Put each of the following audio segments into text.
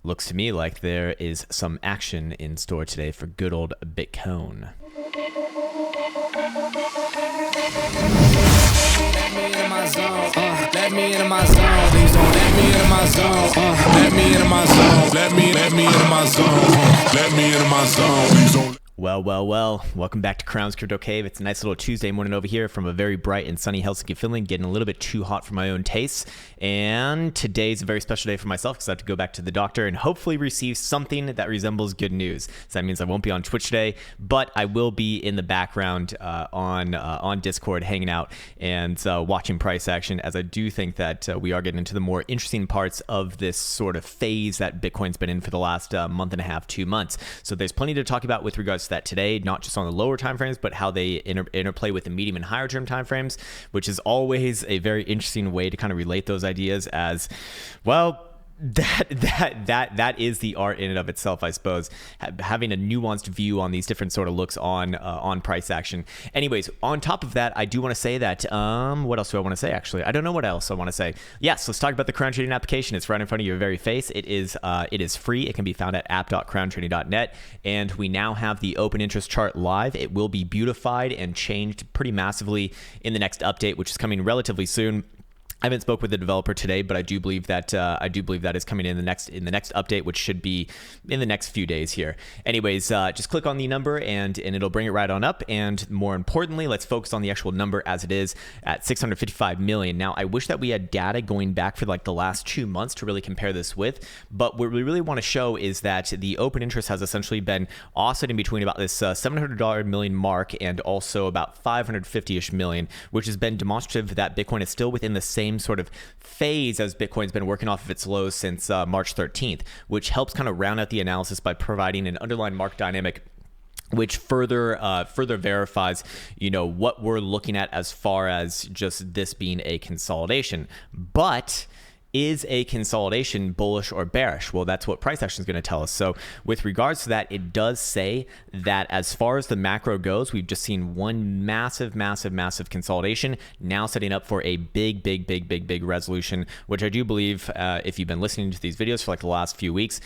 looks to me like there is some action in store today for good old Bitcoin. Let me into my zone. Let me into my zone. Please don't let me into my zone. Let me into my zone. Let me into my zone. Let me into my zone. Please don't. Well. Welcome back to Krown's Crypto Cave. It's a nice little Tuesday morning over here from a very bright and sunny Helsinki, Finland, getting a little bit too hot for my own tastes. And today's a very special day for myself because I have to go back to the doctor and hopefully receive something that resembles good news. So that means I won't be on Twitch today, but I will be in the background on Discord hanging out and watching price action, as I do think that we are getting into the more interesting parts of this sort of phase that Bitcoin's been in for the last month and a half, 2 months. So there's plenty to talk about with regards to that today, not just on the lower time frames, but how they interplay with the medium and higher term time frames, which is always a very interesting way to kind of relate those ideas as well. That is the art in and of itself, I suppose, having a nuanced view on these different sort of looks on price action. Anyways, on top of that, I do want to say that what else do I want to say? Actually, I don't know what else I want to say. Yes, let's talk about the Krown trading application. It's right in front of your very face. It is free. It can be found at app.krowntrading.net, and we now have the open interest chart live. It will be beautified and changed pretty massively in the next update, which is coming relatively soon. I haven't spoke with the developer today, but I do believe that is coming in the next update, which should be in the next few days here. Anyways, just click on the number and it'll bring it right on up. And more importantly, let's focus on the actual number as it is at 655 million. Now, I wish that we had data going back for like the last 2 months to really compare this with, but what we really want to show is that the open interest has essentially been oscillating between about this $700 million mark and also about 550-ish million, which has been demonstrative that Bitcoin is still within the same sort of phase as Bitcoin's been working off of its lows since March 13th, which helps kind of round out the analysis by providing an underlying market dynamic which further verifies, what we're looking at as far as just this being a consolidation. But is a consolidation bullish or bearish? Well, that's what price action is going to tell us. So with regards to that, it does say that as far as the macro goes, we've just seen one massive consolidation, now setting up for a big resolution, which I do believe, if you've been listening to these videos for like the last few weeks,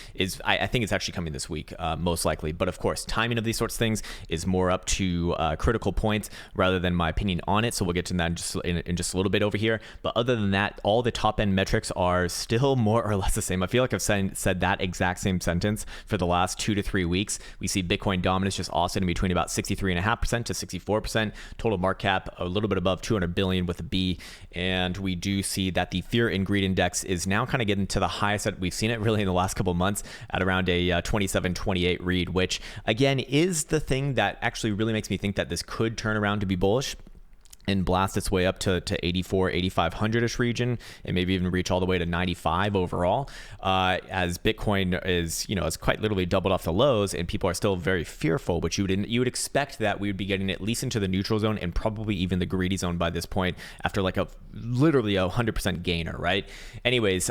I think it's actually coming this week, most likely. But of course, timing of these sorts of things is more up to critical points rather than my opinion on it. So we'll get to that in just a little bit over here. But other than that, all the top end metrics are still more or less the same. I feel like I've said that exact same sentence for the last 2 to 3 weeks. We see Bitcoin dominance just oscillating between about 63.5% to 64%. Total market cap a little bit above 200 billion with a B. And we do see that the fear and greed index is now kind of getting to the highest that we've seen it really in the last couple of months at around a 27, 28 read, which again is the thing that actually really makes me think that this could turn around to be bullish and blast its way up to 84, 8,500-ish region, and maybe even reach all the way to 95 overall, as Bitcoin is, has quite literally doubled off the lows, and people are still very fearful, which you would expect that we would be getting at least into the neutral zone and probably even the greedy zone by this point after like literally a 100% gainer, right? Anyways,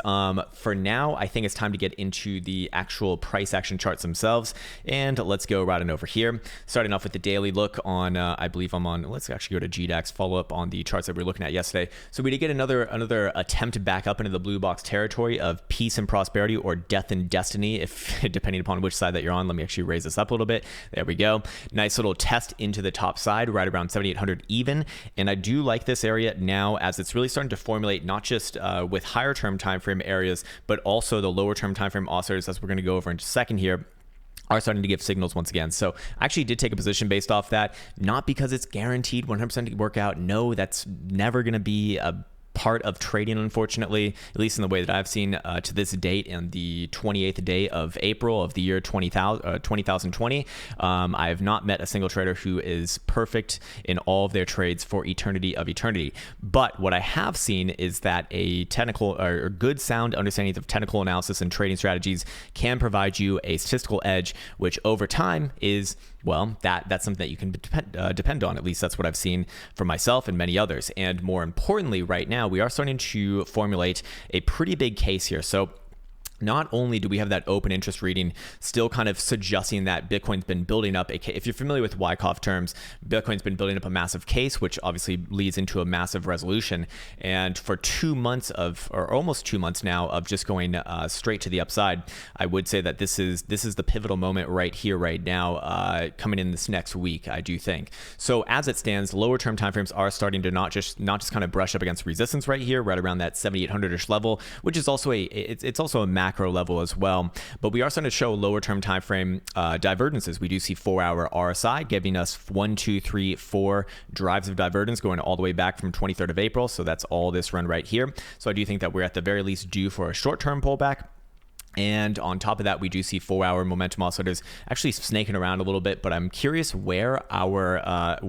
for now, I think it's time to get into the actual price action charts themselves, and let's go right on over here. Starting off with the daily look on, I believe I'm on, let's actually go to GDAX, follow up on the charts that we were looking at yesterday. So we did get another attempt back up into the blue box territory of peace and prosperity, or death and destiny, if depending upon which side that you're on. Let me actually raise this up a little bit. There we go. Nice little test into the top side, right around 7,800 even. And I do like this area now as it's really starting to formulate not just with higher term time frame areas, but also the lower term time frame oscillators, as we're going to go over in just a second here, are starting to give signals once again. So I actually did take a position based off that, not because it's guaranteed 100% to work out. No, that's never going to be a part of trading, unfortunately, at least in the way that I've seen to this date, and the 28th day of April of the year 2020. I have not met a single trader who is perfect in all of their trades for eternity of eternity. But what I have seen is that a technical or good sound understanding of technical analysis and trading strategies can provide you a statistical edge, which over time is, well, that's something that you can depend on. At least that's what I've seen for myself and many others. And more importantly, right now, we are starting to formulate a pretty big case here. So not only do we have that open interest reading still kind of suggesting that Bitcoin's been building up if you're familiar with Wyckoff terms, Bitcoin's been building up a massive case, which obviously leads into a massive resolution. And for 2 months or almost 2 months now of just going straight to the upside, I would say that this is the pivotal moment right here, right now, coming in this next week, I do think. So as it stands, lower term timeframes are starting to not just kind of brush up against resistance right here, right around that 7,800-ish level, which is also it's also a macro level as well. But we are starting to show lower term time frame divergences. We do see 4-hour RSI giving us 1, 2, 3, 4 drives of divergence going all the way back from 23rd of April. So that's all this run right here. So I do think that we're at the very least due for a short-term pullback. And on top of that, we do see 4-hour momentum oscillators actually snaking around a little bit, but I'm curious where our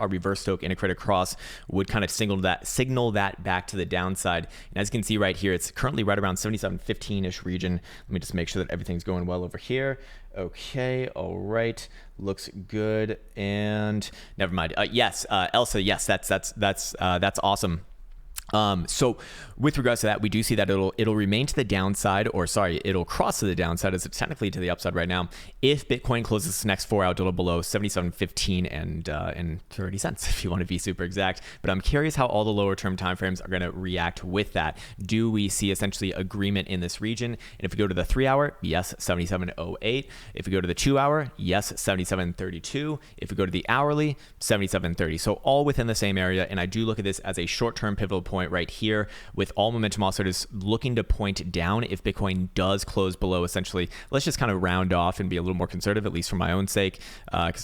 reverse stoch integrated cross would kind of signal that back to the downside. And as you can see right here, it's currently right around 77.15-ish region. Let me just make sure that everything's going well over here. Okay, all right, looks good. And never mind. Yes, Elsa, yes, that's awesome. So with regards to that, we do see that it'll remain to the downside, or sorry, it'll cross to the downside as it's technically to the upside right now if Bitcoin closes this next 4-hour doodle below 77.15 and 30 cents, if you want to be super exact. But I'm curious how all the lower term timeframes are going to react with that. Do we see essentially agreement in this region? And if we go to the 3-hour, yes, 77.08. If we go to the 2-hour, yes, 77.32. If we go to the hourly, 77.30. So all within the same area. And I do look at this as a short-term pivotal point right here, with all momentum oscillators looking to point down if Bitcoin does close below. Essentially, let's just kind of round off and be a little more conservative, at least for my own sake, because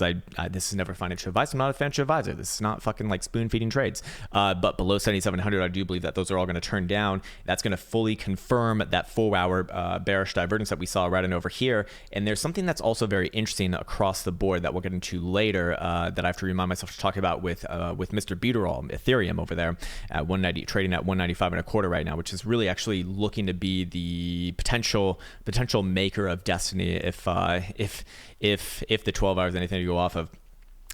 this is never financial advice. I'm not a financial advisor. This is not fucking like spoon feeding trades. But below 7,700, I do believe that those are all going to turn down. That's going to fully confirm that 4-hour bearish divergence that we saw right on over here. And there's something that's also very interesting across the board that we'll get into later that I have to remind myself to talk about with Mr. Buterin, Ethereum over there at 190, trading at 195.25 right now, which is really actually looking to be the potential maker of destiny if the 12 hours anything to go off of.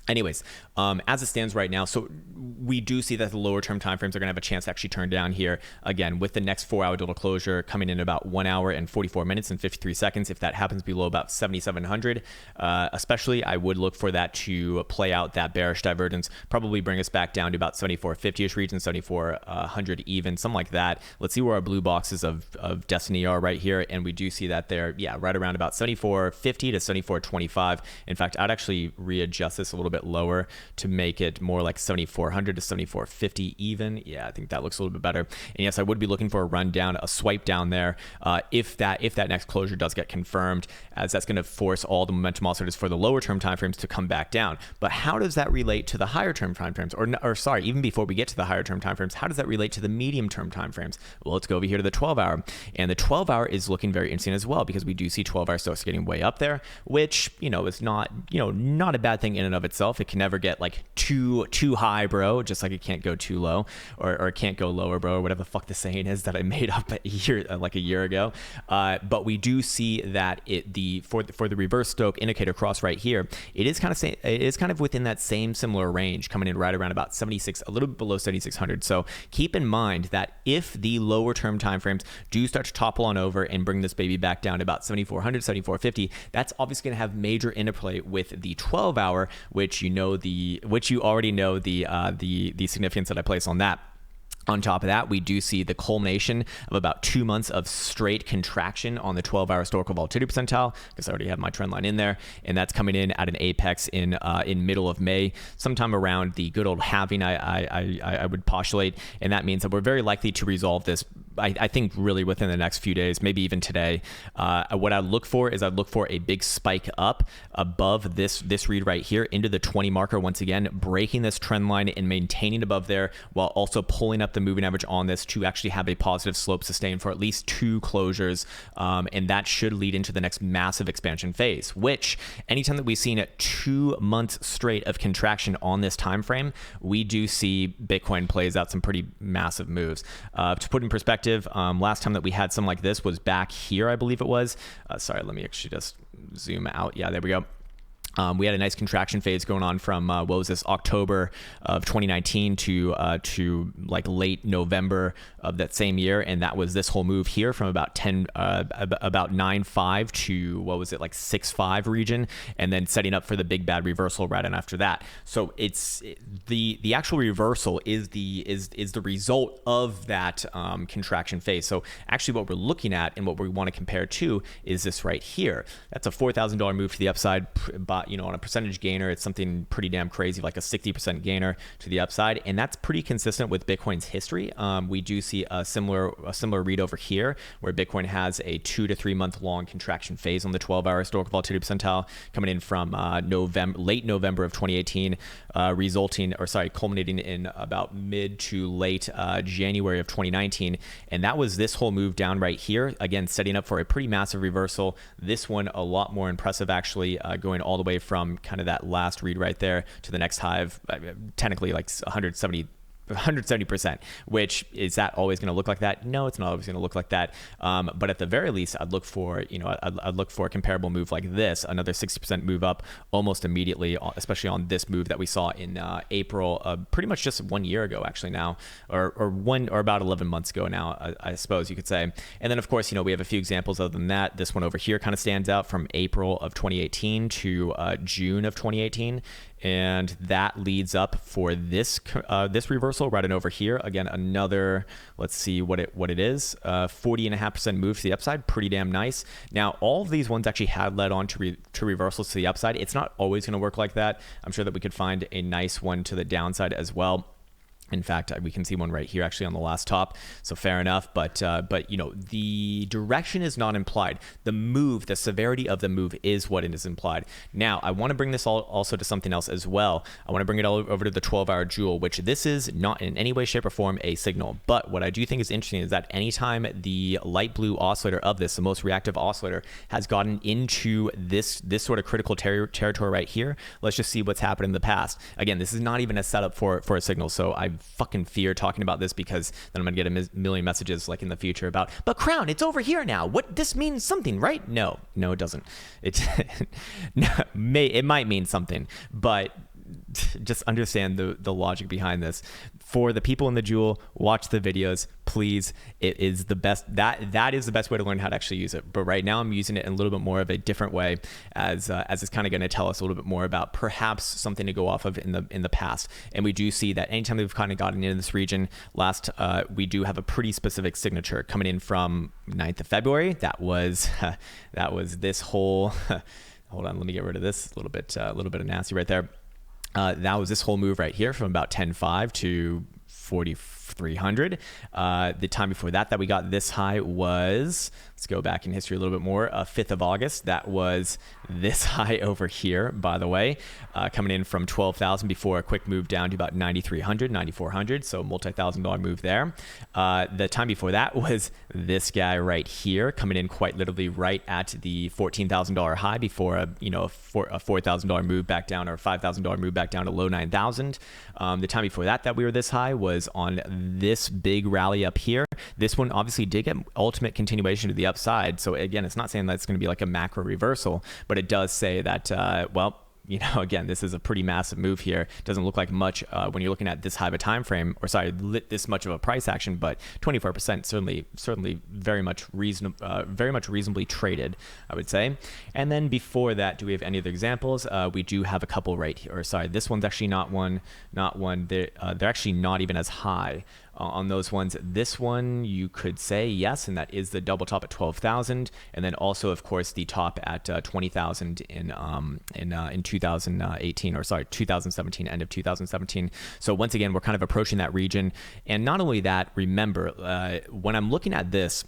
Anyways, as it stands right now, so we do see that the lower term timeframes are going to have a chance to actually turn down here again with the next 4-hour doodle closure coming in about 1 hour and 44 minutes and 53 seconds. If that happens below about 7,700, especially, I would look for that to play out that bearish divergence, probably bring us back down to about 74.50-ish region, 7400 even, something like that. Let's see where our blue boxes of destiny are right here, and we do see that they're right around about 74.50 to 74.25. In fact, I'd actually readjust this a little bit lower to make it more like 7,400 to 7,450 even. Yeah, I think that looks a little bit better. And yes, I would be looking for a run down, a swipe down there if that next closure does get confirmed, as that's going to force all the momentum oscillators for the lower term timeframes to come back down. But how does that relate to the higher term timeframes? Or sorry, even before we get to the higher term timeframes, how does that relate to the medium term timeframes? Well, let's go over here to the 12-hour, and the 12-hour is looking very interesting as well, because we do see 12-hour stocks getting way up there, which is not not a bad thing in and of itself. It can never get like too high, bro, just like it can't go too low, or it can't go lower, bro, or whatever the fuck the saying is that I made up a year ago. But we do see that for the reverse stoch indicator cross right here, it is kind of within that same similar range, coming in right around about 76, a little bit below 7,600. So keep in mind that if the lower term timeframes do start to topple on over and bring this baby back down to about 7,400, 7,450, that's obviously going to have major interplay with the 12-hour, which you already know the significance that I place on that. On top of that, we do see the culmination of about 2 months of straight contraction on the 12-hour historical volatility percentile, because I already have my trend line in there, and that's coming in at an apex in middle of May, sometime around the good old halving. I would postulate, and that means that we're very likely to resolve this. I think really within the next few days, maybe even today. What I look for is a big spike up above this read right here into the 20 marker, once again breaking this trend line and maintaining above there, while also pulling up the moving average on this to actually have a positive slope sustained for at least 2 closures, and that should lead into the next massive expansion phase, which anytime that we've seen 2 months straight of contraction on this time frame, we do see Bitcoin plays out some pretty massive moves. To put in perspective, last time that we had something like this was back here, I believe it was. Sorry, let me actually just zoom out. Yeah, there we go. We had a nice contraction phase going on from what was this, October of 2019 to like late November of that same year, and that was this whole move here from about 9.5 to what was it, like 6.5 region, and then setting up for the big bad reversal right on after that. So it's the actual reversal is the result of that contraction phase. So actually, what we're looking at and what we want to compare to is this right here. That's a $4,000 move to the upside, but on a percentage gainer, it's something pretty damn crazy, like a 60% gainer to the upside, and that's pretty consistent with Bitcoin's history. We do see a similar read over here, where Bitcoin has a 2 to 3 month long contraction phase on the 12-hour historical volatility percentile, coming in from late November of 2018, culminating in about mid to late January of 2019, and that was this whole move down right here. Again, setting up for a pretty massive reversal. This one a lot more impressive, actually, going all the way from kind of that last read right there to the next high of technically like 170%, which is that always going to look like that? No, it's not always going to look like that. But at the very least, I'd look for, I'd look for a comparable move like this, another 60% move up almost immediately, especially on this move that we saw in April, pretty much just 1 year ago, actually now, or about 11 months ago now, I suppose you could say. And then of course, we have a few examples other than that. This one over here kind of stands out from April of 2018 to June of 2018. And that leads up for this reversal right on over here. Again, another, let's see what it is, 40.5% move to the upside, pretty damn nice. Now, all of these ones actually had led on to reversals to the upside. It's not always going to work like that. I'm sure that we could find a nice one to the downside as well. In fact, we can see one right here actually on the last top, so fair enough. But the direction is not implied. The severity of the move is what it is implied. Now, I want to bring this also to something else as well. I want to bring it all over to the 12-hour Joule, which this is not in any way, shape, or form a signal. But what I do think is interesting is that anytime the light blue oscillator of this, the most reactive oscillator, has gotten into this sort of critical territory right here, let's just see what's happened in the past. Again, this is not even a setup for a signal, so I fucking fear talking about this, because then I'm gonna get a million messages like in the future about, but Krown, it's over here now. What, this means something, right? No, it doesn't. It might mean something, but just understand the logic behind this. For the people in the Joule, watch the videos, please. It is the best. That is the best way to learn how to actually use it. But right now, I'm using it in a little bit more of a different way, as it's kind of going to tell us a little bit more about perhaps something to go off of in the past. And we do see that anytime we've kind of gotten into this region, we do have a pretty specific signature coming in from 9th of February. That was this whole. Hold on, let me get rid of this. A little bit of nasty right there. That was this whole move right here from about 10.5 to 4,300. The time before that we got this high was, let's go back in history a little bit more, 5th of August. That was this high over here, by the way, coming in from 12,000 before a quick move down to about 9,300, 9,400. So multi-$1,000 move there. The time before that was this guy right here, coming in quite literally right at the $14,000 high before a $4,000 move back down, or $5,000 move back down to low 9,000. The time before that we were this high was on this big rally up here. This one obviously did get ultimate continuation to the upside. So again, it's not saying that it's going to be like a macro reversal, but it does say that, again, this is a pretty massive move here. It doesn't look like much when you're looking at this high of a time frame, or sorry, this much of a price action, but 24% certainly very much reasonably traded, I would say. And then before that, do we have any other examples? We do have a couple right here. Or sorry, this one's actually not one. They're actually not even as high. On those ones, this one you could say yes, and that is the double top at 12,000, and then also of course the top at 20,000 in 2018, or sorry, 2017, end of 2017. So once again, we're kind of approaching that region, and not only that, remember when I'm looking at this,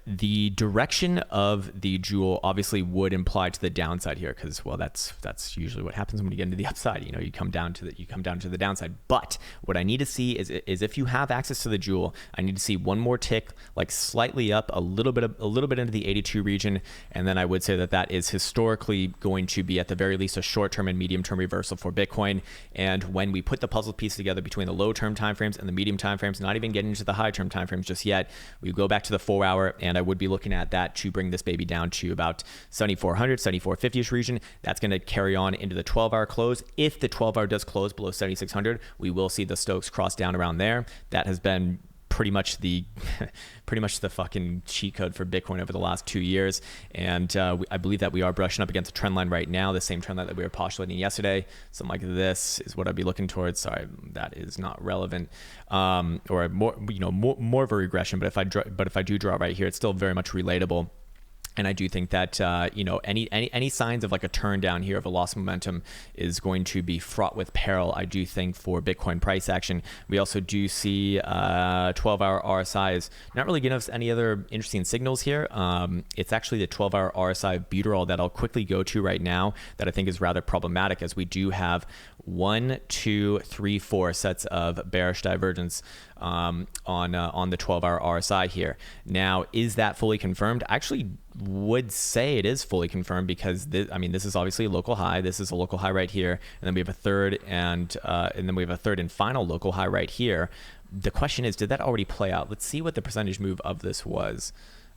the direction of the Joule obviously would imply to the downside here, because well, that's usually what happens when you get into the upside. You come down to the downside. But what I need to see is if you have access to the Joule, I need to see one more tick, like slightly up, a little bit into the 82 region, and then I would say that is historically going to be at the very least a short-term and medium-term reversal for Bitcoin. And when we put the puzzle piece together between the low-term timeframes and the medium timeframes, not even getting into the high-term timeframes just yet, we go back to the 4-hour, and I would be looking at that to bring this baby down to about 7,400, 7,450-ish region. That's going to carry on into the 12-hour close. If the 12-hour does close below 7,600, we will see the Stokes cross down around there. That has been pretty much the fucking cheat code for Bitcoin over the last 2 years, and I believe that we are brushing up against a trend line right now, the same trend line that we were postulating yesterday. Something like this is what I'd be looking towards. Sorry, that is not relevant, or more of a regression. But if I do draw right here, it's still very much relatable. And I do think that any signs of like a turn down here of a loss of momentum is going to be fraught with peril, I do think, for Bitcoin price action. We also do see 12-hour RSI is not really giving us any other interesting signals here. It's actually the 12-hour RSI butyrol that I'll quickly go to right now that I think is rather problematic, as we do have 1, 2, 3, 4 sets of bearish divergence on the 12-hour RSI here. Now, is that fully confirmed? I actually would say it is fully confirmed, because this is obviously a local high. This is a local high right here, and then we have a third and then we have a third and final local high right here. The question is, did that already play out? Let's see what the percentage move of this was.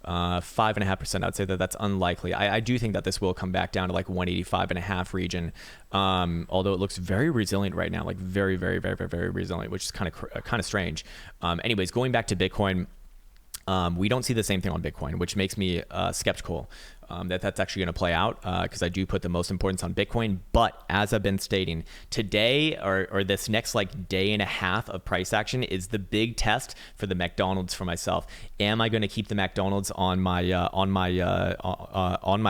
5.5%. I'd say that that's unlikely. I do think that this will come back down to like 185.5 region, although it looks very resilient right now, like very, very, very, very, very resilient, which is kind of strange. Anyways, going back to Bitcoin, we don't see the same thing on Bitcoin, which makes me skeptical that's actually going to play out, because I do put the most importance on Bitcoin. But as I've been stating, today or this next like day and a half of price action is the big test for the McDonald's for myself. Am I going to keep the McDonald's on my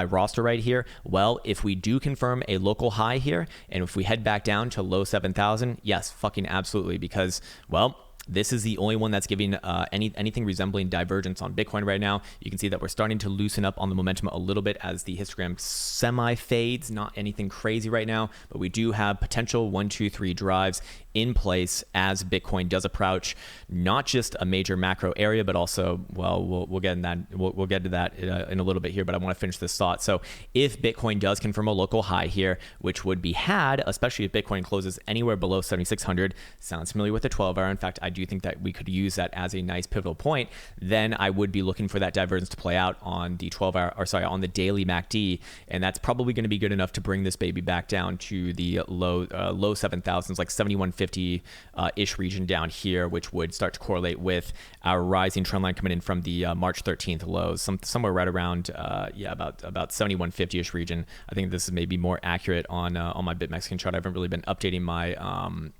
roster right here? Well, if we do confirm a local high here, and if we head back down to low 7,000, yes, fucking absolutely, because, well, this is the only one that's giving anything resembling divergence on Bitcoin right now. You can see that we're starting to loosen up on the momentum a little bit as the histogram semi-fades. Not anything crazy right now, but we do have potential 1, 2, 3 drives in place as Bitcoin does approach not just a major macro area, but also, well, we'll get in that. We'll get to that in a little bit here, but I want to finish this thought. So if Bitcoin does confirm a local high here, which would be had, especially if Bitcoin closes anywhere below 7,600, sounds familiar with the 12-hour. In fact, I do think that we could use that as a nice pivotal point. Then I would be looking for that divergence to play out on the 12-hour, on the daily MACD, and that's probably going to be good enough to bring this baby back down to the low 7,000s, like 7,150 ish region down here, which would start to correlate with our rising trend line coming in from the March 13th lows, somewhere right around about 7,150 ish region. I think this is maybe more accurate on my BitMexican chart. I haven't really been updating my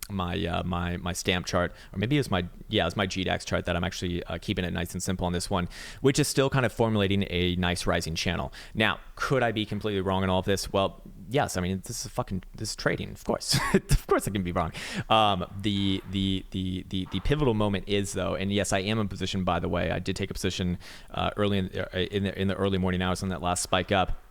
my stamp chart, or maybe it's my GDAX chart that I'm actually keeping it nice and simple on this one, which is still kind of formulating a nice rising channel. Now, could I be completely wrong in all of this? Well, yes. I mean, this is trading, of course. Of course I can be wrong. The pivotal moment is, though, and yes, I am in position, by the way. I did take a position early in the early morning hours on that last spike up,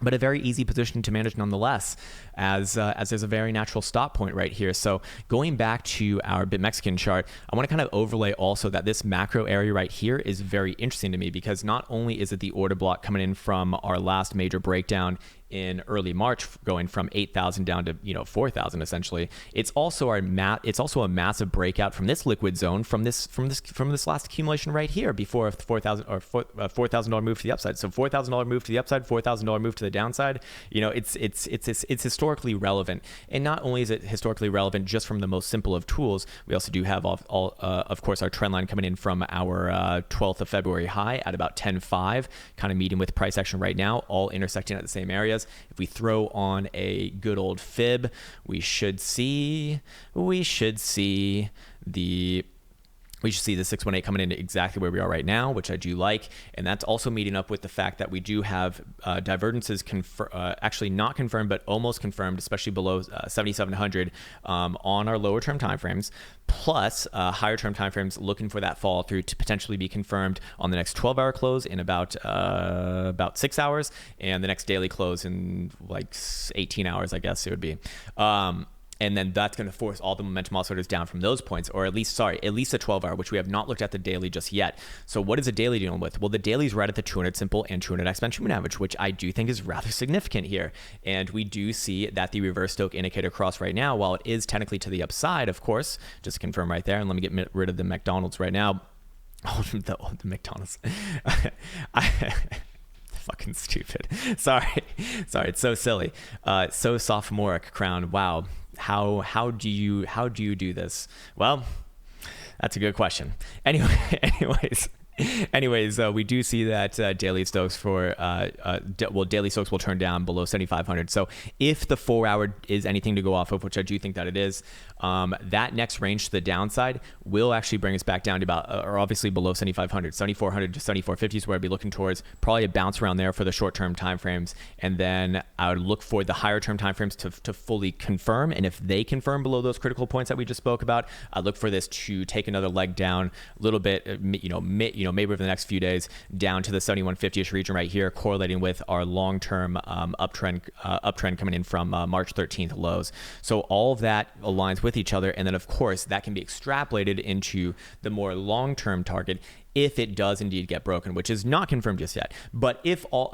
but a very easy position to manage nonetheless, as there's a very natural stop point right here. So going back to our BitMexican chart, I want to kind of overlay also that this macro area right here is very interesting to me, because not only is it the order block coming in from our last major breakdown in early March, going from 8,000 down to 4,000 essentially. It's also a massive breakout from this liquid zone from this last accumulation right here before a $4,000 move to the upside. So $4,000 move to the upside, $4,000 move to the downside. It's historically relevant, and not only is it historically relevant just from the most simple of tools, we also do have of course our trend line coming in from our 12th of February high at about 10.5, kind of meeting with price action right now, all intersecting at the same areas. If we throw on a good old fib, we should see the 618 coming in exactly where we are right now, which I do like. And that's also meeting up with the fact that we do have divergences actually not confirmed, but almost confirmed, especially below 7,700 on our lower term timeframes, plus higher term timeframes looking for that follow through to potentially be confirmed on the next 12-hour close in about 6 hours, and the next daily close in like 18 hours, I guess it would be. And then that's going to force all the momentum oscillators down from those points, or at least the 12-hour, which we have not looked at the daily just yet. So what is the daily dealing with? Well, the daily is right at the 200 simple and 200 exponential moving average, which I do think is rather significant here. And we do see that the reverse Stochastic indicator cross right now, while it is technically to the upside, of course, just to confirm right there, and let me get rid of the McDonald's right now. Oh, the McDonald's. I fucking stupid. Sorry. It's so silly. So sophomoric, Krown. Wow. How do you do this? Well, that's a good question. Anyways, we do see that daily Stokes daily Stokes will turn down below 7,500. So if the 4 hour is anything to go off of, which I do think that it is, that next range to the downside will actually bring us back down to about, or obviously below 7,500, 7,400 to 7,450 is where I'd be looking towards. Probably a bounce around there for the short-term timeframes, and then I would look for the higher-term timeframes to fully confirm. And if they confirm below those critical points that we just spoke about, I'd look for this to take another leg down a little bit, maybe over the next few days down to the 7,150-ish region right here, correlating with our long-term uptrend coming in from March 13th lows. So all of that aligns with each other, and then of course that can be extrapolated into the more long-term target if it does indeed get broken, which is not confirmed just yet. But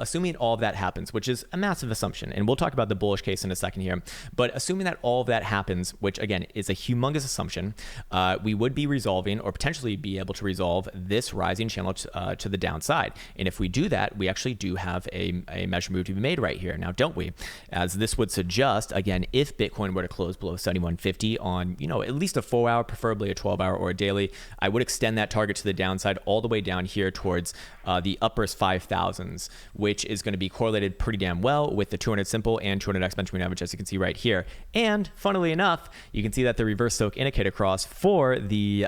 assuming all of that happens, which is a massive assumption, and we'll talk about the bullish case in a second here, but assuming that all of that happens, which again is a humongous assumption, we would be resolving or potentially be able to resolve this rising channel to the downside. And if we do that, we actually do have a measure move to be made right here. Now, don't we? As this would suggest, again, if Bitcoin were to close below 7,150 on, at least a 4 hour, preferably a 12 hour or a daily, I would extend that target to the downside all the way down here towards the upper 5,000s, which is going to be correlated pretty damn well with the 200 simple and 200 exponential moving average, as you can see right here. And funnily enough, you can see that the reverse Stochastic indicator cross for the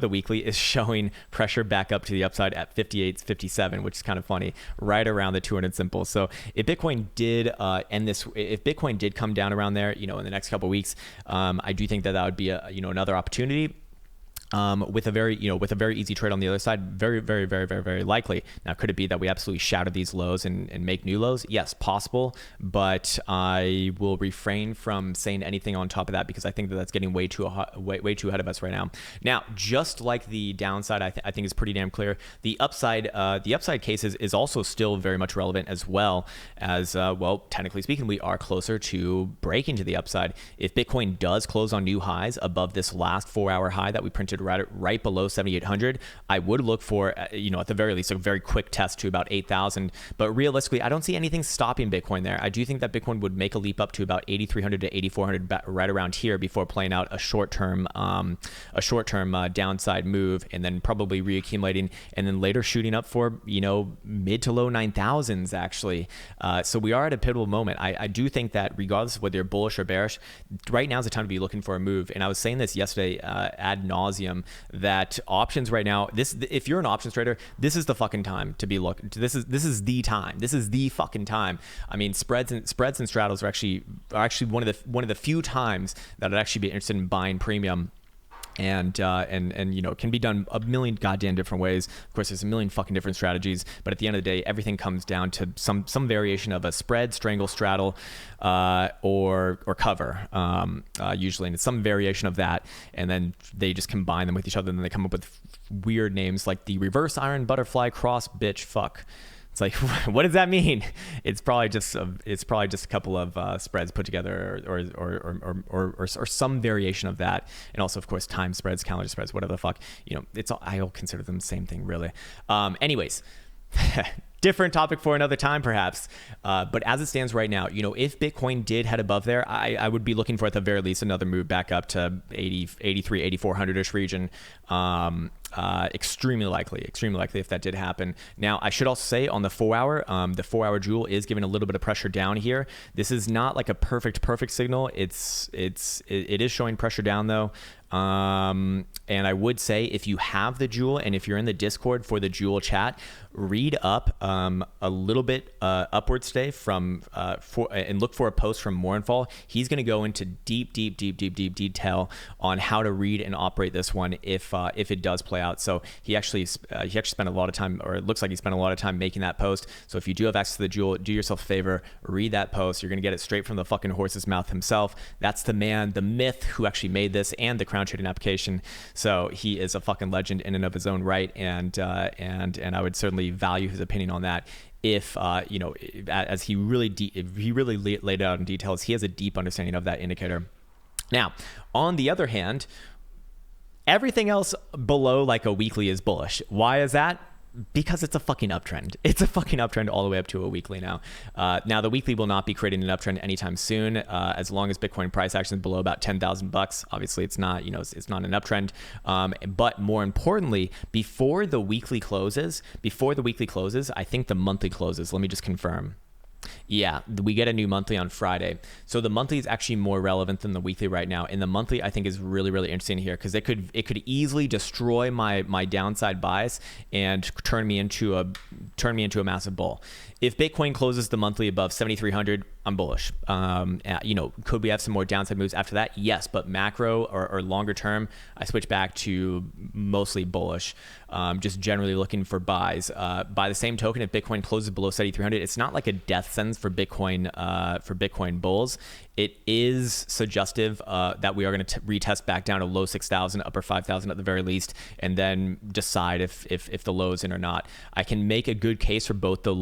weekly is showing pressure back up to the upside at 58, 57, which is kind of funny, right around the 200 simple. So if Bitcoin did if Bitcoin did come down around there, in the next couple of weeks, I do think that would be another opportunity. With a very easy trade on the other side, very, very, very, very, very likely. Now, could it be that we absolutely shatter these lows and make new lows? Yes, possible, but I will refrain from saying anything on top of that because I think that that's getting way too ahead of us right now. Now, just like the downside, I think is pretty damn clear. The upside case is also still very much relevant as well as technically speaking, we are closer to breaking to the upside. If Bitcoin does close on new highs above this last 4 hour high that we printed right below 7,800, I would look for, at the very least, a very quick test to about 8,000. But realistically, I don't see anything stopping Bitcoin there. I do think that Bitcoin would make a leap up to about 8,300 to 8,400 right around here before playing out a short-term downside move, and then probably reaccumulating, and then later shooting up for mid to low 9,000s actually. So we are at a pivotal moment. I do think that regardless of whether you're bullish or bearish, right now is the time to be looking for a move. And I was saying this yesterday ad nauseum, that options right now, if you're an options trader, this is the fucking time to be looking. This is the time. This is the fucking time. I mean, spreads and straddles are actually one of the few times that I'd actually be interested in buying premium. And can be done a million goddamn different ways. Of course, there's a million fucking different strategies, but at the end of the day, everything comes down to some variation of a spread, strangle, straddle, or cover, usually, and it's some variation of that. And then they just combine them with each other, and then they come up with weird names like the reverse iron butterfly cross bitch fuck. It's like, what does that mean? It's probably just a couple of spreads put together, or some variation of that. And also, of course, time spreads, calendar spreads, whatever the fuck. I'll consider them the same thing, really. Anyways. Different topic for another time, perhaps. But as it stands right now, if Bitcoin did head above there, I would be looking for, at the very least, another move back up to 83, 8,400-ish region. Extremely likely if that did happen. Now, I should also say on the 4 hour, the 4 hour jewel is giving a little bit of pressure down here. This is not like a perfect signal. It is showing pressure down though. And I would say if you have the jewel and if you're in the Discord for the jewel chat, read up a little bit upwards today and look for a post from Morinfall. He's going to go into deep detail on how to read and operate this one if it does play out. So he actually spent a lot of time, or it looks like he spent a lot of time making that post. So if you do have access to the jewel, do yourself a favor, read that post. You're going to get it straight from the fucking horse's mouth himself. That's the man, the myth who actually made this and the Krown trading application. So he is a fucking legend in and of his own right, and I would certainly value his opinion on that. If as he really laid out in details, he has a deep understanding of that indicator. Now, on the other hand, Everything else below like a weekly is bullish. Why is that? Because it's a fucking uptrend. It's a fucking uptrend all the way up to a weekly now. Now the weekly will not be creating an uptrend anytime soon, as long as Bitcoin price action is below about $10,000. Obviously, it's not, it's not an uptrend. But more importantly, before the weekly closes, I think the monthly closes. Let me just confirm. Yeah, we get a new monthly on Friday. So the monthly is actually more relevant than the weekly right now. And the monthly I think is really, really interesting here because it could easily destroy my downside bias and turn me into a massive bull. If Bitcoin closes the monthly above 7,300, I'm bullish. Could we have some more downside moves after that? Yes, but macro or longer term, I switch back to mostly bullish. Just generally looking for buys. By the same token, if Bitcoin closes below 7,300, it's not like a death sentence for Bitcoin bulls. It is suggestive that we are going to retest back down to low 6,000, upper 5,000 at the very least, and then decide if the low is in or not. I can make a good case for both the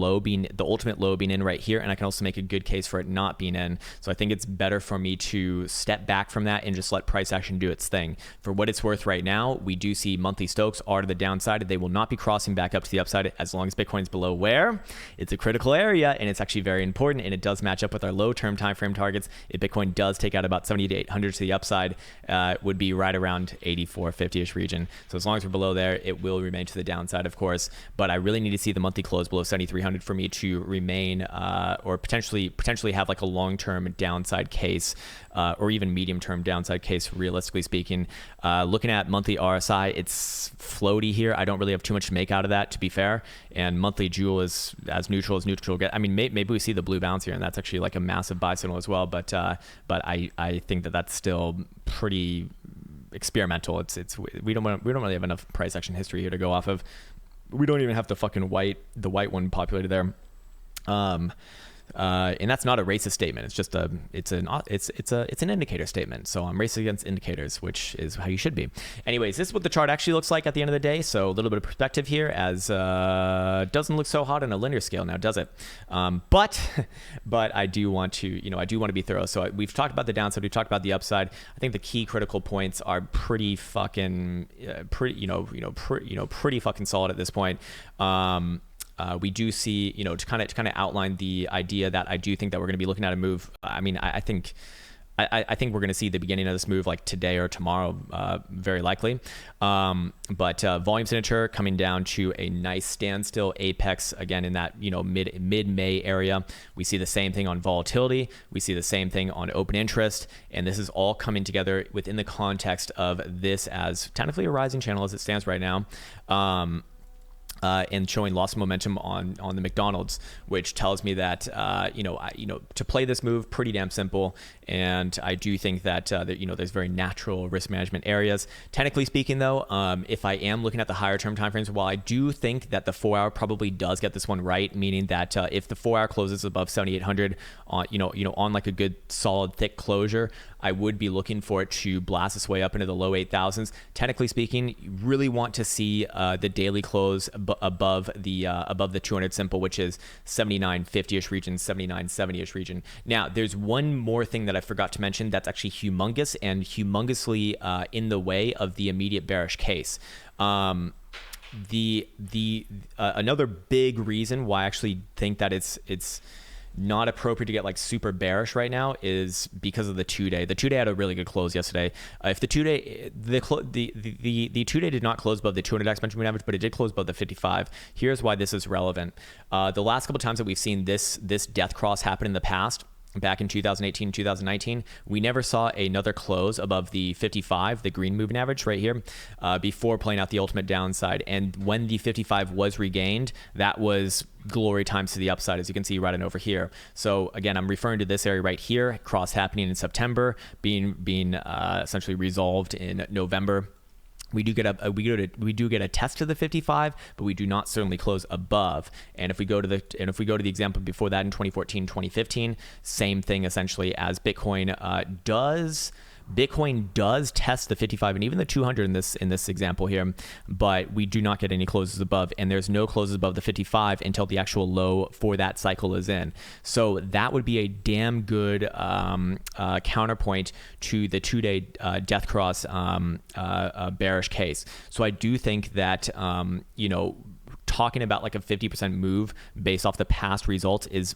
ultimate low being in right here, and I can also make a good case for it not being in. So I think it's better for me to step back from that and just let price action do its thing. For what it's worth right now, we do see monthly Stokes are to the downside. They will not be crossing back up to the upside as long as Bitcoin's below where? It's a critical area, and it's actually very important, and it does match up with our low term time frame targets. If Bitcoin does take out about 70 to 800 to the upside, would be right around 8450-ish region. So as long as we're below there, it will remain to the downside, of course. But I really need to see the monthly close below 7,300 for me to remain or potentially have like a long-term downside case or even medium-term downside case, realistically speaking. Looking at monthly RSI, it's floaty here. I don't really have too much to make out of that, to be fair. And monthly Joule is as neutral get. I mean, maybe we see the blue bounce here, and that's actually like a massive buy signal as well. But I think that that's still pretty experimental. We don't really have enough price action history here to go off of. We don't even have the fucking white one populated there. And that's not a racist statement. It's just it's an indicator statement. So I'm racist against indicators, which is how you should be. Anyways, this is what the chart actually looks like at the end of the day. So a little bit of perspective here, as doesn't look so hot on a linear scale now, does it? But I do want to be thorough. So we've talked about the downside, we've talked about the upside. I think the key critical points are pretty fucking pretty fucking solid at this point. We do see, to kind of outline the idea that I do think that we're going to be looking at a move. I mean, I think we're going to see the beginning of this move like today or tomorrow, very likely. But volume signature coming down to a nice standstill apex again in that mid-May area. We see the same thing on volatility. We see the same thing on open interest, and this is all coming together within the context of this as technically a rising channel as it stands right now. And showing lots of momentum on the McDonald's, which tells me that to play this move pretty damn simple. And I do think that there's very natural risk management areas. Technically speaking, though, if I am looking at the higher term timeframes, while I do think that the 4 hour probably does get this one right, meaning that if the 4 hour closes above 7,800 on like a good solid thick closure, I would be looking for it to blast its way up into the low 8,000s. Technically speaking, you really want to see the daily close above the 200 simple, which is 7950-ish region, 7970-ish region. Now, there's one more thing that I forgot to mention that's actually humongous and humongously in the way of the immediate bearish case. Another big reason why I actually think that it's not appropriate to get like super bearish right now is because of the 2-day. The 2-day had a really good close yesterday. If the 2-day, the 2-day did not close above the 200x benchmark average, but it did close above the 55. Here's why this is relevant. The last couple times that we've seen this death cross happen in the past, back in 2018, 2019, we never saw another close above the 55, the green moving average right here, before playing out the ultimate downside. And when the 55 was regained, that was glory times to the upside, as you can see right on over here. So again, I'm referring to this area right here, cross happening in September, being essentially resolved in November. We do get a test to the 55, but we do not certainly close above. And if we go to the example before that in 2014, 2015, same thing essentially, as Bitcoin does Bitcoin does test the 55 and even the 200 in this example here, but we do not get any closes above, and there's no closes above the 55 until the actual low for that cycle is in. So that would be a damn good counterpoint to the 2-day death cross bearish case. So I do think that talking about like a 50% move based off the past results is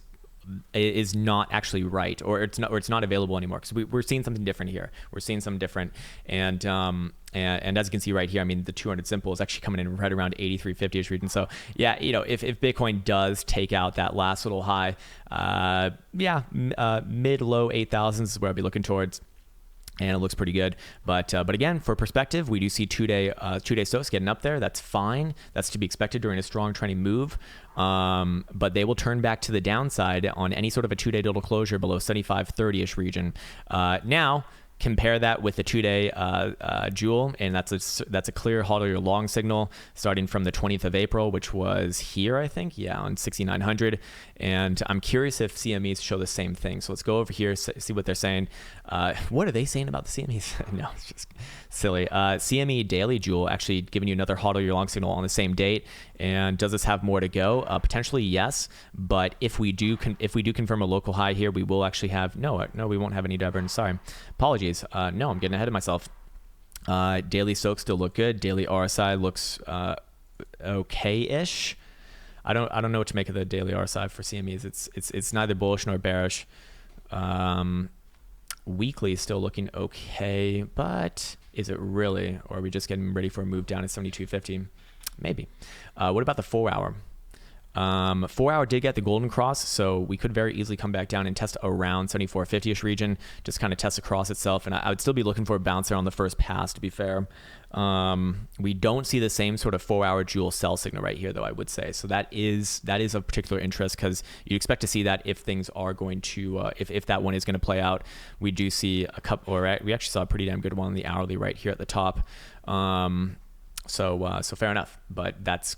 not actually right, or it's not available anymore, because we're seeing something different here. We're seeing something different, and as you can see right here, I mean, the 200 simple is actually coming in right around 83.50ish region. So yeah, if Bitcoin does take out that last little high, mid low 8,000s is where I'll be looking towards. And it looks pretty good, but again, for perspective, we do see two-day stocks getting up there. That's fine. That's to be expected during a strong trending move. But they will turn back to the downside on any sort of a 2-day total closure below 75.30ish region. Now, compare that with the 2-day Joule, and that's a clear hodl your long signal starting from the 20th of April, which was here, I think, on 6,900. And I'm curious if CMEs show the same thing. So let's go over here, see what they're saying. What are they saying about the CMEs? No, it's just silly. CME daily Joule actually giving you another hodl your long signal on the same date. And does this have more to go? Potentially yes, but if we do confirm a local high here, we will actually have no, we won't have any divergence. Sorry, apologies. No, I'm getting ahead of myself. Daily SOAK still look good. Daily RSI looks okay-ish. I don't know what to make of the daily RSI for CMEs. It's neither bullish nor bearish. Weekly is still looking okay, but is it really, or are we just getting ready for a move down at 72.50? Maybe. What about the 4-hour? 4-hour did get the golden cross, so we could very easily come back down and test around 74.50ish region, just kind of test across itself. And I would still be looking for a bounce there on the first pass, to be fair. We don't see the same sort of 4-hour Joule sell signal right here, though, I would say. So that is of particular interest, because you expect to see that if things are going to, if that one is going to play out. We do see a couple, or we actually saw a pretty damn good one on the hourly right here at the top. So fair enough, but that's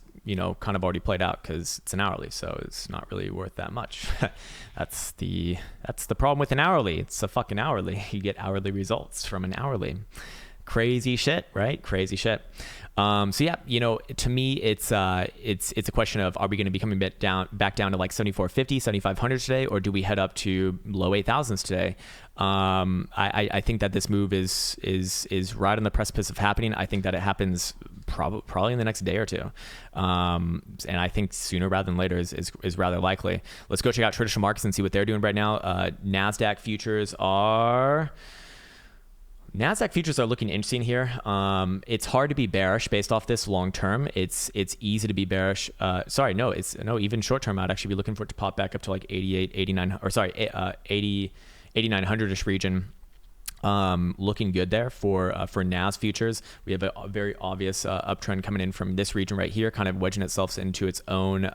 kind of already played out because it's an hourly, so it's not really worth that much. That's the problem with an hourly. It's a fucking hourly. You get hourly results from an hourly. Crazy shit, right? Crazy shit. So yeah, to me, it's a question of, are we going to be coming back down to like 74.50, 7,500 today, or do we head up to low 8,000s today? I think that this move is right on the precipice of happening. I think that it happens probably in the next day or two. And I think sooner rather than later is rather likely. Let's go check out traditional markets and see what they're doing right now. NASDAQ futures are looking interesting here. It's hard to be bearish based off this long term. It's easy to be bearish. Even short term, I'd actually be looking for it to pop back up to like 88, 89, or sorry, 80, 8900-ish region. Looking good there for NAS futures. We have a very obvious uptrend coming in from this region right here, kind of wedging itself into its own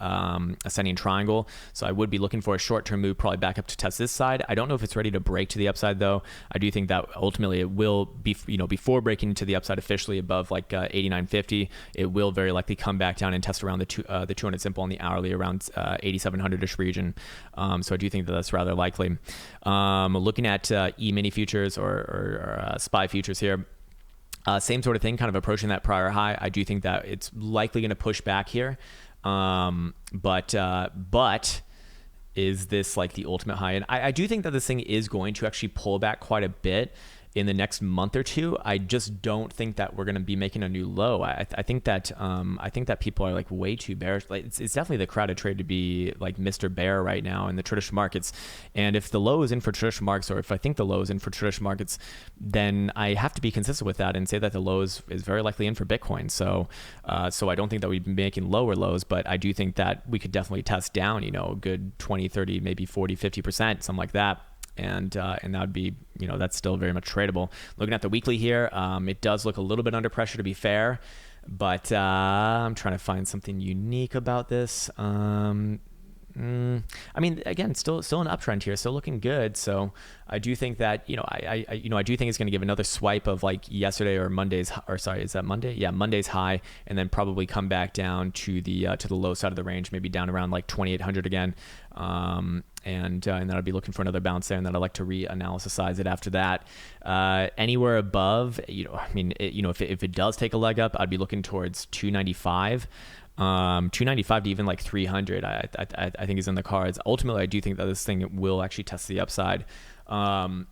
ascending triangle. So I would be looking for a short-term move, probably back up to test this side. I don't know if it's ready to break to the upside, though. I do think that ultimately it will be, before breaking to the upside officially above like 89.50, it will very likely come back down and test around the 200 simple on the hourly around 8700-ish region. So I do think that that's rather likely. Looking at E-mini futures or SPY futures here, same sort of thing, kind of approaching that prior high. I do think that it's likely going to push back here, but is this like the ultimate high? And I do think that this thing is going to actually pull back quite a bit in the next month or two. I just don't think that we're going to be making a new low. I think that people are like way too bearish. Like it's definitely the crowded trade to be like Mr. Bear right now in the traditional markets. And if the low is in for traditional markets, or if I think the low is in for traditional markets, then I have to be consistent with that and say that the low is very likely in for Bitcoin. So I don't think that we'd be making lower lows, but I do think that we could definitely test down, a good 20, 30, maybe 40, 50%, something like that. And that would be, that's still very much tradable. Looking at the weekly here, it does look a little bit under pressure, to be fair, but I'm trying to find something unique about this. I mean, again, still an uptrend here, still looking good. So I do think that, I do think it's going to give another swipe of like yesterday or Monday's, or sorry, is that Monday? Yeah, Monday's high, and then probably come back down to the low side of the range, maybe down around like 2,800 again. And then I'd be looking for another bounce there, and then I'd like to reanalysize it after that. Anywhere above, if it does take a leg up, I'd be looking towards 295. 295 to even like 300 I think is in the cards. Ultimately, I do think that this thing will actually test the upside.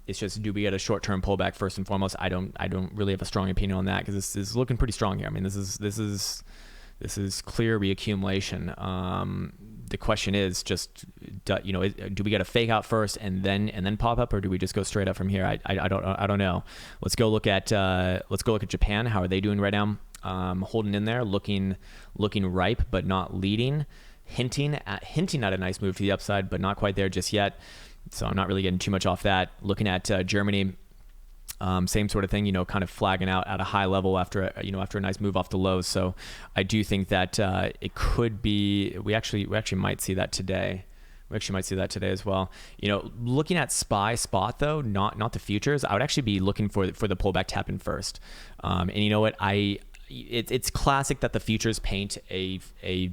It's just, do we get a short-term pullback first and foremost? I don't really have a strong opinion on that, because this is looking pretty strong here. I mean, this is clear reaccumulation. The question is just, do we get a fake out first and then pop up, or do we just go straight up from here? I don't know. Let's go look at Japan. How are they doing right now? Holding in there, looking ripe but not leading, hinting at a nice move to the upside, but not quite there just yet. So I'm not really getting too much off that. Looking at Germany, same sort of thing, kind of flagging out at a high level after a nice move off the lows. So I do think that it could be, we actually might see that today. We actually might see that today as well. Looking at spot though, not the futures, I would actually be looking for the pullback to happen first. And you know what, it's classic that the futures paint a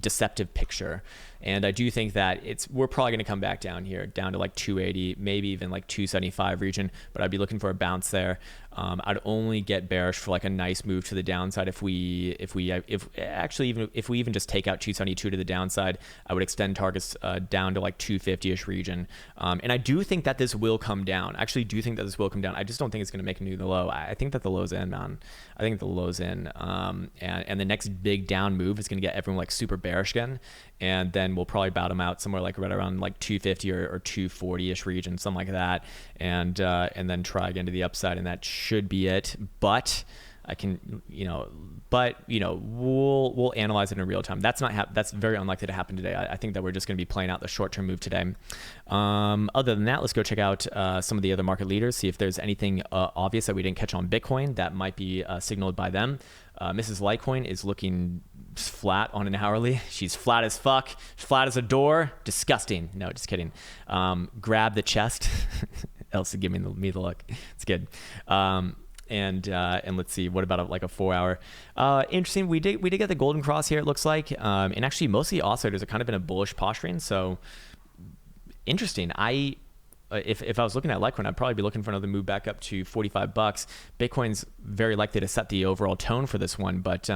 deceptive picture, and I do think that we're probably going to come back down here, down to like 280, maybe even like 275 region, but I'd be looking for a bounce there. I'd only get bearish for like a nice move to the downside if we even just take out 272 to the downside. I would extend targets down to like 250ish region, and I do think that this will come down. I actually do think that this will come down. I just don't think it's going to make a new low. I think that the low's in, man. I think the low's in, and the next big down move is going to get everyone like super bearish again, and then we'll probably bottom out somewhere like right around like 250 or 240ish region, something like that, and then try again to the upside, and that should be it. But I can, we'll analyze it in real time. That's very unlikely to happen today. I think that we're just going to be playing out the short-term move today. Other than that, let's go check out some of the other market leaders, see if there's anything obvious that we didn't catch on Bitcoin that might be signaled by them. Mrs. Litecoin is looking flat on an hourly. She's flat as fuck, flat as a door. Disgusting. No, just kidding. Grab the chest. Elsa, give me the look. It's good. And let's see, what about like a 4 hour? Interesting. We did get the golden cross here, it looks like. And actually most of the oscillators are kind of in a bullish posturing. So interesting. If I was looking at Litecoin, I'd probably be looking for another move back up to $45. Bitcoin's very likely to set the overall tone for this one, but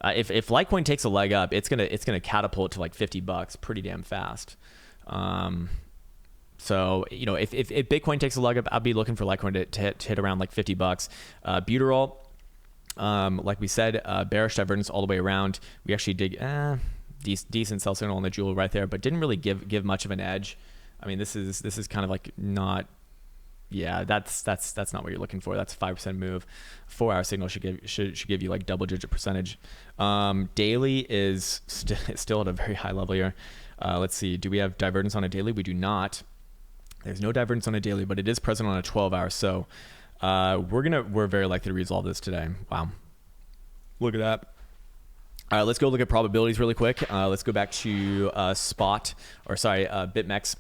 if Litecoin takes a leg up, it's gonna catapult to like $50 pretty damn fast. So if Bitcoin takes a leg up, I'll be looking for Litecoin to hit around like $50. Butyrol, like we said, bearish divergence all the way around. We actually did decent sell signal on the jewel right there, but didn't really give much of an edge. I mean, this is kind of like not. Yeah, that's not what you're looking for. That's a 5% move. 4 hour signal should give you like double-digit percentage. Daily is still at a very high level here. Let's see. Do we have divergence on a daily? We do not. There's no divergence on a daily, but it is present on a 12 hour. So we're very likely to resolve this today. Wow, look at that. All right, let's go look at probabilities really quick. Let's go back to BitMEX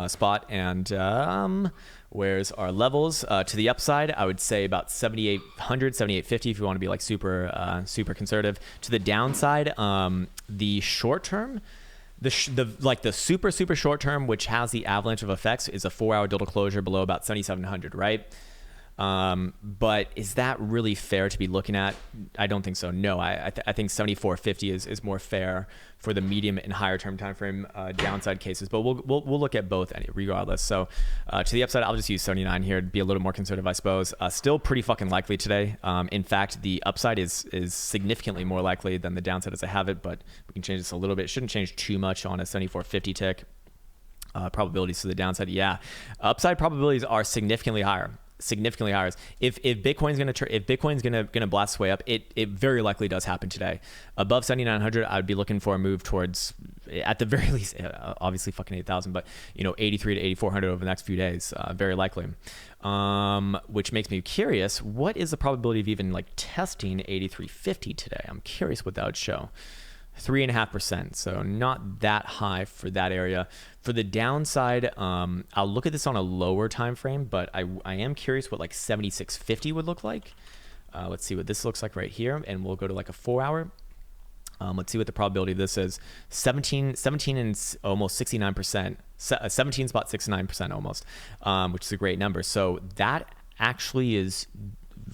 spot, and where's our levels? To the upside, I would say about 7,800, 7,850 if you want to be like super conservative. To the downside, the short term, the super short term, which has the avalanche of effects, is a 4 hour dildo closure below about 7,700, right? But is that really fair to be looking at? I don't think so. No, I think 7,450 is more fair for the medium and higher term time frame downside cases. But we'll look at both regardless. So to the upside, I'll just use 79 here to be a little more conservative, I suppose. Still pretty fucking likely today. In fact, the upside is significantly more likely than the downside as I have it. But we can change this a little bit. It shouldn't change too much on a 7,450 tick. Probabilities to the downside, yeah. Upside probabilities are significantly higher. If Bitcoin's gonna blast its way up, it very likely does happen today. Above 7,900, I'd be looking for a move towards, at the very least, obviously fucking 8,000, but 83 to 8,400 over the next few days, very likely. Which makes me curious, what is the probability of even like testing 8,350 today? I'm curious what that would show. 3.5%. So not that high for that area. For the downside, I'll look at this on a lower time frame, but I am curious what like 7650 would look like. Let's see what this looks like right here, and we'll go to like a 4 hour. Let's see what the probability of this is. 17 and almost 69%. 17 is about 69% almost, which is a great number. So that actually is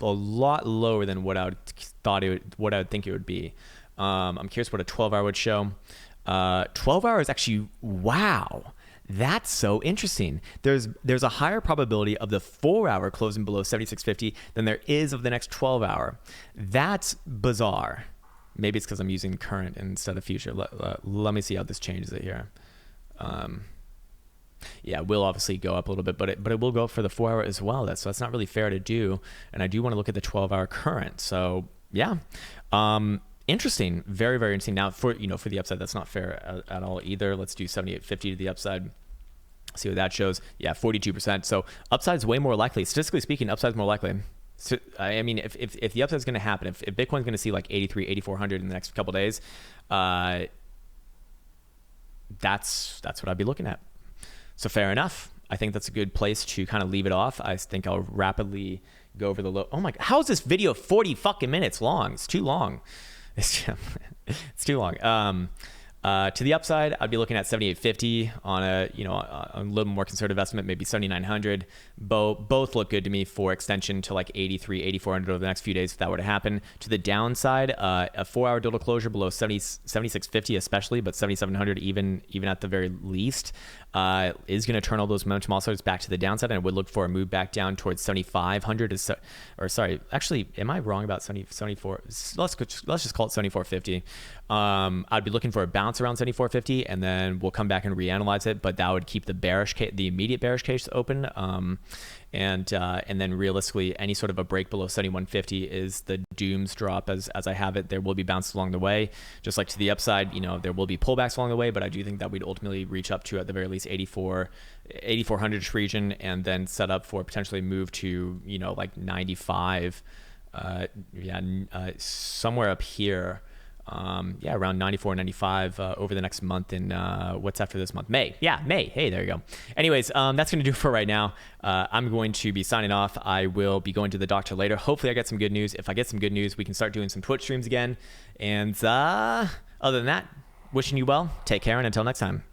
a lot lower than what I would think it would be. I'm curious what a 12 hour would show. 12 hours actually, wow. That's so interesting. There's a higher probability of the 4 hour closing below 7650 than there is of the next 12 hour. That's bizarre. Maybe it's because I'm using current instead of future. Let me see how this changes it here. Yeah, it will obviously go up a little bit, but it will go up for the 4 hour as well. So that's not really fair to do. And I do want to look at the 12 hour current. So yeah, interesting, very, very interesting. Now for the upside, that's not fair at all either. Let's do 7850 to the upside. See what that shows. Yeah, 42%. So upside is way more likely. Statistically speaking, upside is more likely. So, I mean, if the upside is going to happen, if Bitcoin's going to see like 8,400 in the next couple of days, that's what I'd be looking at. So fair enough. I think that's a good place to kind of leave it off. I think I'll rapidly go over the low. Oh my God, how is this video 40 fucking minutes long? It's too long. It's too long. To the upside, I'd be looking at 7850 on a little more conservative estimate, maybe 7900. Both look good to me for extension to like 8,400 over the next few days if that were to happen. To the downside, a 4 hour total closure below 7650 especially, but 7700 even at the very least is going to turn all those momentum oscillators back to the downside, and I would look for a move back down towards 7500 or sorry, actually, am I wrong about 74? Let's just call it 7450. I'd be looking for a bounce around 7450, and then we'll come back and reanalyze it, but that would keep the immediate bearish case open. And then realistically, any sort of a break below 7150 is the dooms drop as I have it. There will be bounces along the way, just like to the upside. There will be pullbacks along the way, but I do think that we'd ultimately reach up to, at the very least, 8400 region, and then set up for potentially move to like 95, somewhere up here. Around 94, 95 over the next month. And what's after this month? May. Yeah, May. Hey, there you go. Anyways, that's going to do it for right now. I'm going to be signing off. I will be going to the doctor later. Hopefully I get some good news. If I get some good news, we can start doing some Twitch streams again. And other than that, wishing you well. Take care, and until next time.